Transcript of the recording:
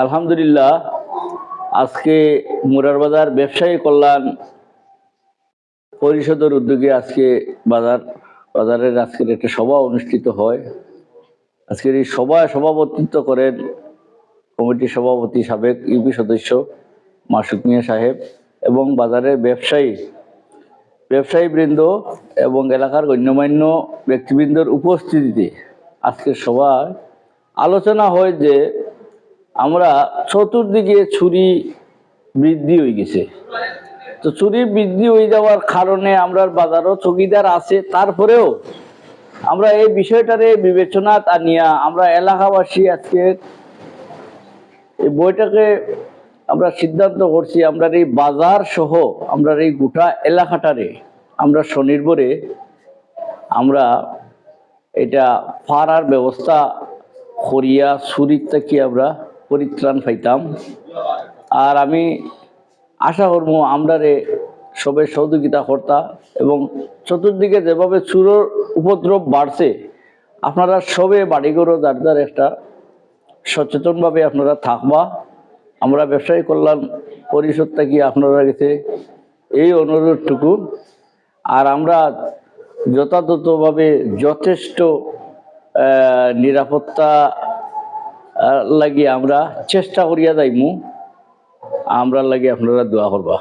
আলহামদুলিল্লাহ, আজকে মুরার বাজার ব্যবসায়ী কল্যাণ পরিষদের উদ্যোগে আজকে বাজারের আজকের একটা সভা অনুষ্ঠিত হয়। আজকের এই সভায় সভাপতিত্ব করেন কমিটির সভাপতি সাবেক ইউপি সদস্য মাসুক মিয়া সাহেব এবং বাজারের ব্যবসায়ীবৃন্দ এবং এলাকার গণ্যমান্য ব্যক্তিবৃন্দর উপস্থিতিতে আজকের সভায় আলোচনা হয় যে আমরা চতুর্দিকে চুরি বৃদ্ধি হয়ে গেছে। তো চুরি বৃদ্ধি হয়ে যাওয়ার কারণে আমরা বাজারও চৌকিদার আছে, তারপরেও আমরা এই বিষয়টারে বিবেচনা আনিয়া আমরা এলাকাবাসী আজকে এই বইটাকে আমরা সিদ্ধান্ত করছি আমরা এই বাজার সহ আমরা এই গোটা এলাকাটারে আমরা স্বনির্ভরে আমরা এটা ফারার ব্যবস্থা করিয়া চুরির থেকে আমরা পরিত্রাণ পাইতাম। আর আমি আশা করব আমরা সবাই সহযোগিতা কর্তা এবং চতুর্দিকে যেভাবে চুরোর উপদ্রব বাড়ছে আপনারা সবে বাড়িঘরও যার একটা সচেতনভাবে আপনারা থাকবা। আমরা ব্যবসায়ী কল্যাণ পরিষদ থেকে আপনারা গেছে এই অনুরোধটুকু। আর আমরা যথাযথভাবে যথেষ্ট নিরাপত্তা লাগিয়ে আমরা চেষ্টা করিয়া যাইমু। আমরা লাগে আপনারা দোয়া করবা।